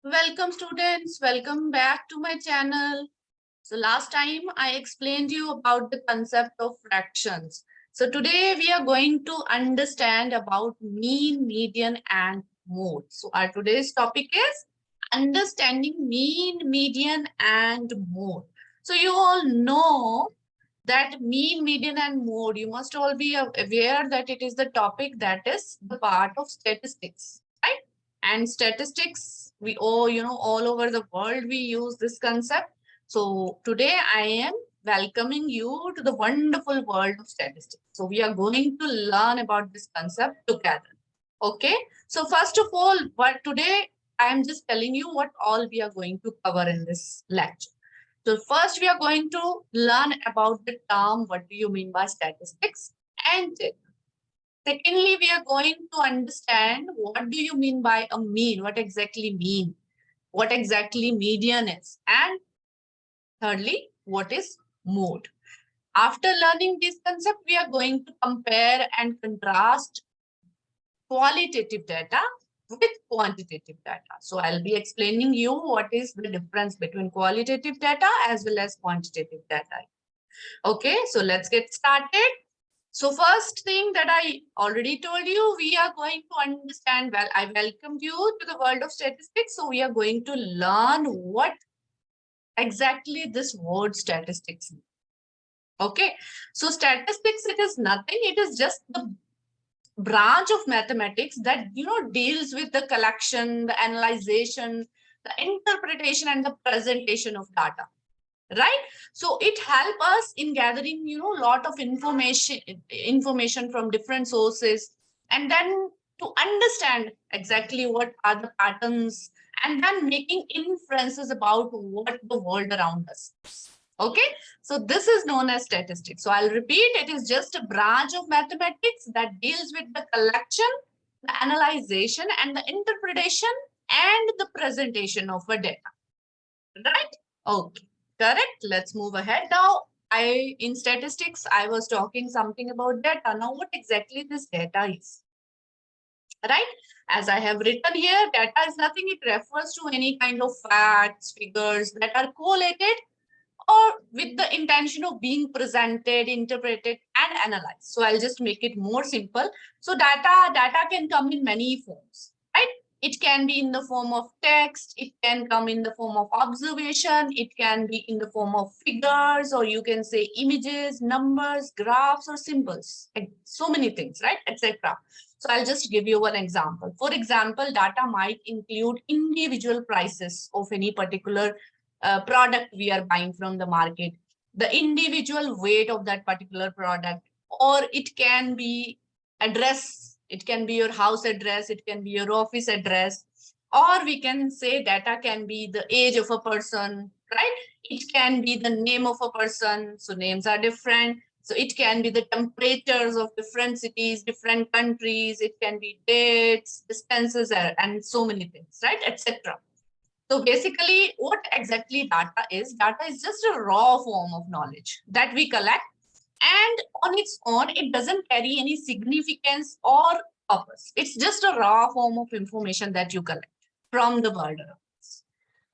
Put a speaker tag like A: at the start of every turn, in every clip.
A: Welcome students, welcome back to my channel. So last time I explained you about the concept of fractions. So today we are going to understand about mean, median and mode. So our today's topic is understanding mean, median and mode. So you all know that mean, median and mode, you must all be aware that it is the topic that is the part of statistics, right? And statistics, we all, all over the world, we use this concept. So today I am welcoming you to the wonderful world of statistics. So we are going to learn about this concept together. Okay. So first of all, but today I am just telling you what all we are going to cover in this lecture. So first we are going to learn about the term, what do you mean by statistics? And secondly, we are going to understand what do you mean by a mean, what exactly mean, what exactly median is. And thirdly, what is mode. After learning this concept, we are going to compare and contrast qualitative data with quantitative data. So I'll be explaining you what is the difference between qualitative data as well as quantitative data. Okay, so let's get started. So first thing that I already told you, we are going to understand, well, I welcomed you to the world of statistics. So we are going to learn what exactly this word statistics means. Okay, so statistics, it is nothing. It is just the branch of mathematics that deals with the collection, the analyzation, the interpretation and the presentation of data, right? So it helps us in gathering lot of information from different sources, and then to understand exactly what are the patterns, and then making inferences about what the world around us. Okay, so this is known as statistics. So I'll repeat, it is just a branch of mathematics that deals with the collection, the analyzation and the interpretation and the presentation of a data, right? Okay, correct. Let's move ahead now. In statistics, I was talking something about data. Now what exactly this data is, right? As I have written here, data is nothing. It refers to any kind of facts, figures that are collated or with the intention of being presented, interpreted, and analyzed. So I'll just make it more simple. So data can come in many forms, right? It can be in the form of text, it can come in the form of observation, it can be in the form of figures, or you can say images, numbers, graphs, or symbols, and so many things, right? Etc. So I'll just give you one example. For example, data might include individual prices of any particular product we are buying from the market, the individual weight of that particular product, or it can be address, it can be your house address, it can be your office address, or we can say data can be the age of a person, right? It can be the name of a person, so names are different. So it can be the temperatures of different cities, different countries, it can be dates, distances, and so many things, right, etc. So basically, what exactly data is? Data is just a raw form of knowledge that we collect, and on its own, it doesn't carry any significance or purpose. It's just a raw form of information that you collect from the world around us.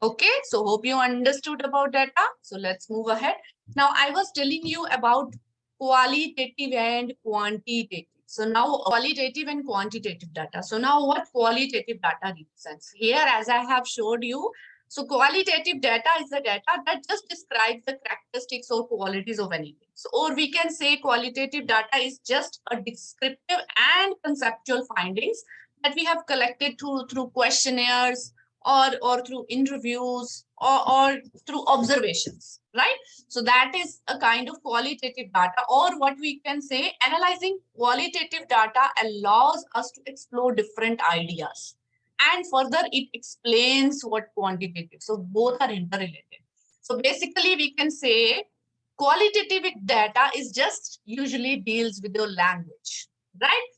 A: Okay, so hope you understood about data. So let's move ahead. Now, I was telling you about qualitative and quantitative. So now qualitative and quantitative data. So now what qualitative data represents? Here, as I have showed you, so qualitative data is the data that just describes the characteristics or qualities of anything. So, or we can say qualitative data is just a descriptive and conceptual findings that we have collected through questionnaires, or through interviews, or through observations, right? So that is a kind of qualitative data, or what we can say, analyzing qualitative data allows us to explore different ideas, and further it explains what quantitative. So both are interrelated. So basically we can say qualitative data is just usually deals with your language, right?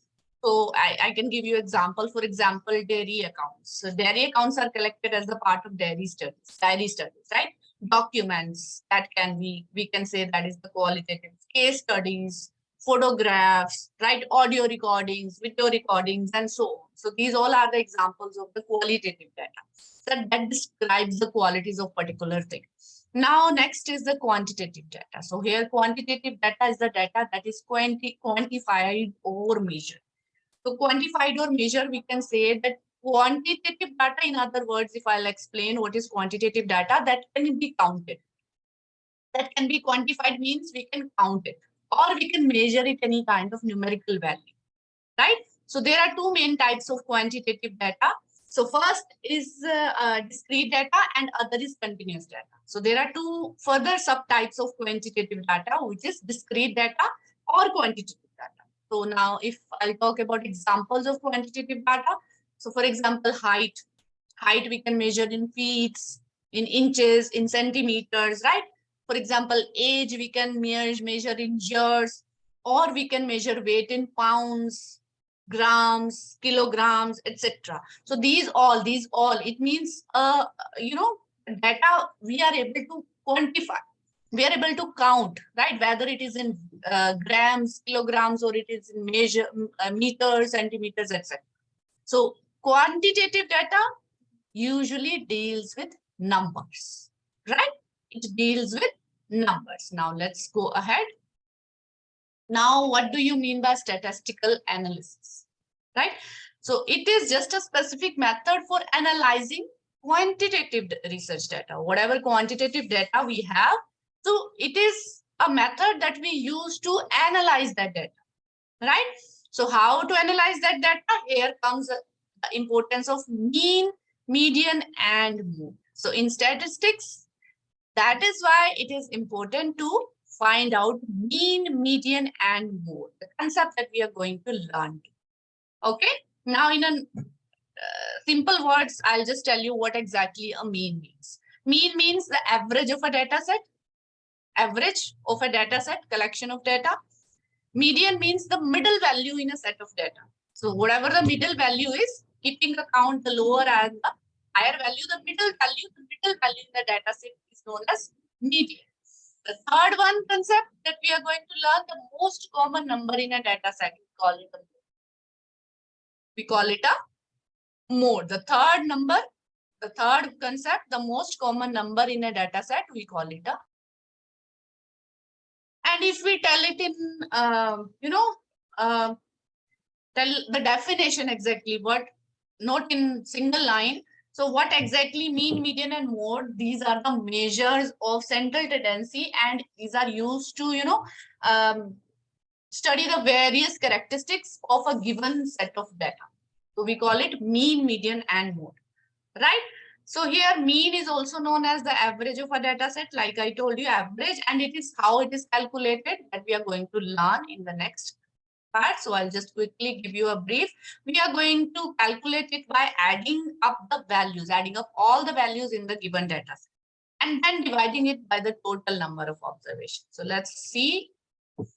A: So I can give you example. For example, dairy accounts. So dairy accounts are collected as a part of dairy studies, right? Documents that can be, we can say that is the qualitative. Case studies, photographs, right? Audio recordings, video recordings, and so on. So these all are the examples of the qualitative data that describes the qualities of particular thing. Now, next is the quantitative data. So here, quantitative data is the data that is quantified or measured. So quantified or measured, we can say that quantitative data, in other words, if I'll explain what is quantitative data, that can be counted. That can be quantified means we can count it or we can measure it any kind of numerical value, right? So there are two main types of quantitative data. So first is discrete data and other is continuous data. So there are two further subtypes of quantitative data, which is discrete data or quantitative data. So now if I'll talk about examples of quantitative data. So for example, height we can measure in feet, in inches, in centimeters, right? For example, age we can measure in years, or we can measure weight in pounds, grams, kilograms, etc. So these all, it means, data we are able to quantify. We are able to count, right? Whether it is in grams, kilograms, or it is in meters, centimeters, etc. So quantitative data usually deals with numbers, right? It deals with numbers. Now let's go ahead. Now, what do you mean by statistical analysis, right? So it is just a specific method for analyzing quantitative research data, whatever quantitative data we have. So it is a method that we use to analyze that data, right? So how to analyze that data? Here comes the importance of mean, median, and mode. So in statistics, that is why it is important to find out mean, median, and mode, the concept that we are going to learn. Okay, now in a simple words, I'll just tell you what exactly a mean means. Mean means the average of a data set, collection of data. Median means the middle value in a set of data. So whatever the middle value is, keeping account the lower and the higher value, the middle value in the data set is known as median. The third one concept that we are going to learn, the most common number in a data set, we call it a mode. The third concept, the most common number in a data set, we call it a. And if we tell it in, tell the definition exactly, but not in single line. So what exactly mean, median, and mode? These are the measures of central tendency, and these are used to, study the various characteristics of a given set of data. So we call it mean, median, and mode, right? So here mean is also known as the average of a data set, like I told you, average, and it is how it is calculated that we are going to learn in the next part. So I'll just quickly give you a brief. We are going to calculate it by adding up the values, adding up all the values in the given data set, and then dividing it by the total number of observations. So let's see.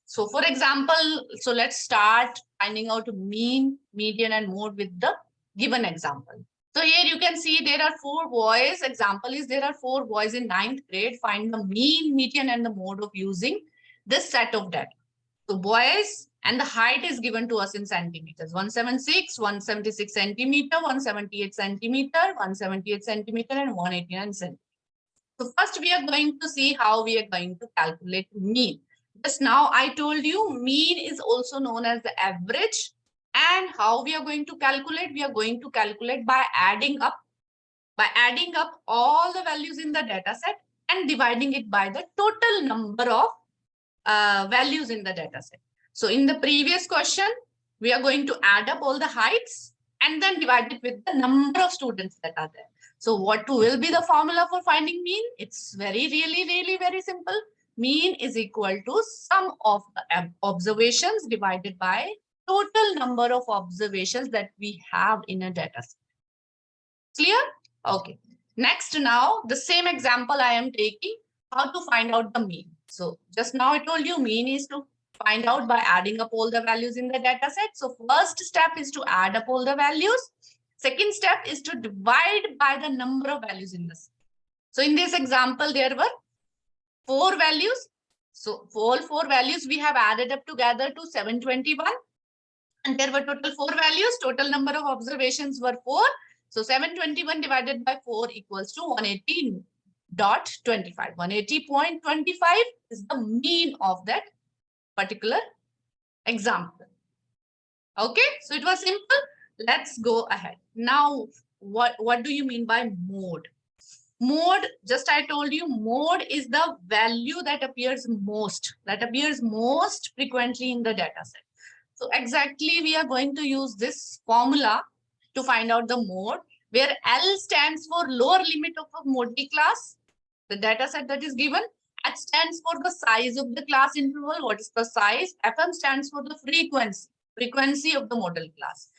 A: So for example, so let's start finding out mean, median, and mode with the given example. So here you can see there are 4 boys. Example is there are 4 boys in 9th grade. Find the mean, median, and the mode of using this set of data. So boys, and the height is given to us in centimeters, 176 centimeter, 178 centimeter, 178 centimeter, and 189 centimeter. So first we are going to see how we are going to calculate mean. Just now I told you mean is also known as the average. And how we are going to calculate? We are going to calculate by adding up all the values in the data set and dividing it by the total number of values in the data set. So in the previous question, we are going to add up all the heights and then divide it with the number of students that are there. So what will be the formula for finding mean? It's really very simple. Mean is equal to sum of the observations divided by total number of observations that we have in a data set. Clear? Okay. Next, now the same example I am taking, how to find out the mean. So just now I told you mean is to find out by adding up all the values in the data set. So first step is to add up all the values. Second step is to divide by the number of values in this. So in this example, there were 4 values. So for all four values, we have added up together to 721. And there were total 4 values. Total number of observations were 4. So 721 divided by 4 equals to 180.25. 180.25 is the mean of that particular example. Okay, so it was simple. Let's go ahead. Now, what do you mean by mode? Mode, just I told you, mode is the value that appears most frequently in the data set. So exactly we are going to use this formula to find out the mode, where L stands for lower limit of a mode class, the data set that is given. H stands for the size of the class interval. What is the size? Fm stands for the frequency of the model class.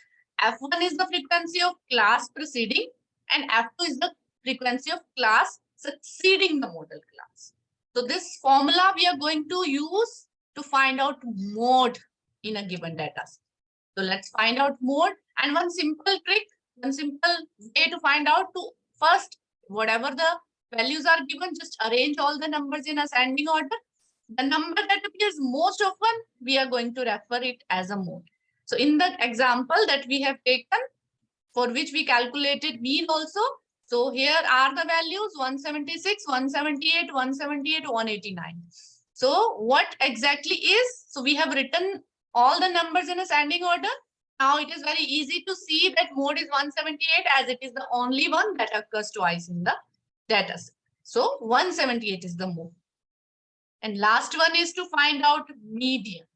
A: F1 is the frequency of class preceding, and F2 is the frequency of class succeeding the model class. So this formula we are going to use to find out mode in a given data set. So let's find out mode. And one simple trick, one simple way to find out, to first, whatever the values are given, just arrange all the numbers in ascending order. The number that appears most often, we are going to refer it as a mode. So in the example that we have taken, for which we calculated mean also. So here are the values: 176, 178, 178, 189. So what exactly is? So we have written all the numbers in ascending order. Now it is very easy to see that mode is 178, as it is the only one that occurs twice in the data set. So 178 is the mode. And last one is to find out median,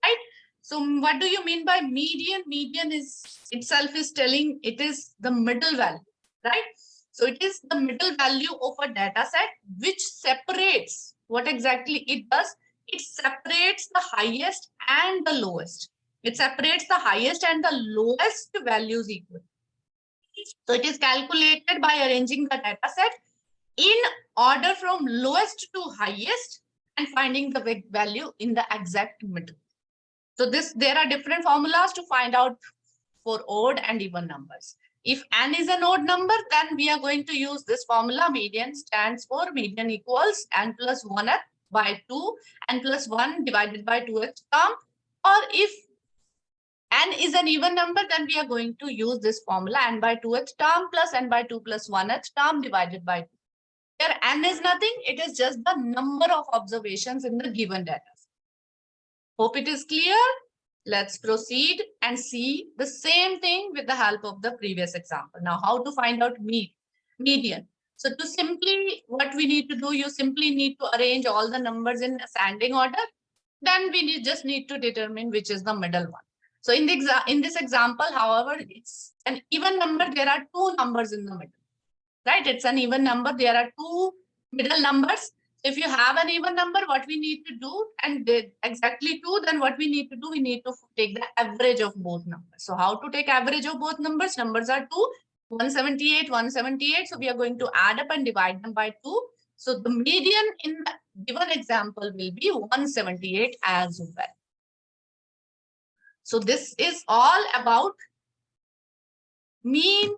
A: right? So what do you mean by median? Median is itself is telling it is the middle value, right? So it is the middle value of a data set which separates. What exactly it does? It separates the highest and the lowest. It separates the highest and the lowest values equal. So it is calculated by arranging the data set in order from lowest to highest and finding the value in the exact middle. So there are different formulas to find out for odd and even numbers. If n is an odd number, then we are going to use this formula. Median stands for median equals n plus 1th by 2, n plus 1 divided by 2th term. Or if n is an even number, then we are going to use this formula, n by 2th term plus n by 2 plus 1th term divided by 2. Here n is nothing, it is just the number of observations in the given data. Hope it is clear. Let's proceed and see the same thing with the help of the previous example. Now, how to find out median? So to simply, what we need to do, you simply need to arrange all the numbers in ascending order. Then we just need to determine which is the middle one. So in this example, however, it's an even number. There are two numbers in the middle, right? It's an even number. There are two middle numbers. If you have an even number, what we need to do, and exactly 2, then what we need to do, we need to take the average of both numbers. So how to take average of both numbers? Numbers are 2, 178, 178. So we are going to add up and divide them by 2. So the median in the given example will be 178 as well. So this is all about mean,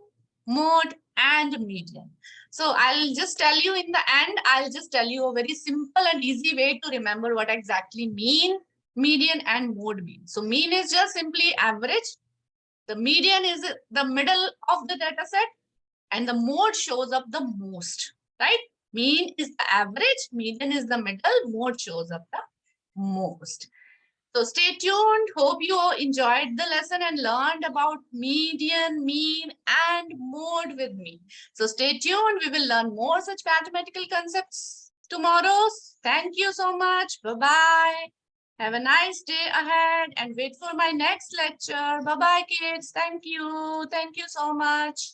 A: mode, and median. So I'll just tell you in the end, I'll just tell you a very simple and easy way to remember what exactly mean, median, and mode mean. So mean is just simply average. The median is the middle of the data set, and the mode shows up the most, right? Mean is the average, median is the middle, mode shows up the most. So stay tuned. Hope you enjoyed the lesson and learned about median, mean, and mode with me. So stay tuned. We will learn more such mathematical concepts tomorrow. Thank you so much. Bye-bye. Have a nice day ahead and wait for my next lecture. Bye-bye, kids. Thank you. Thank you so much.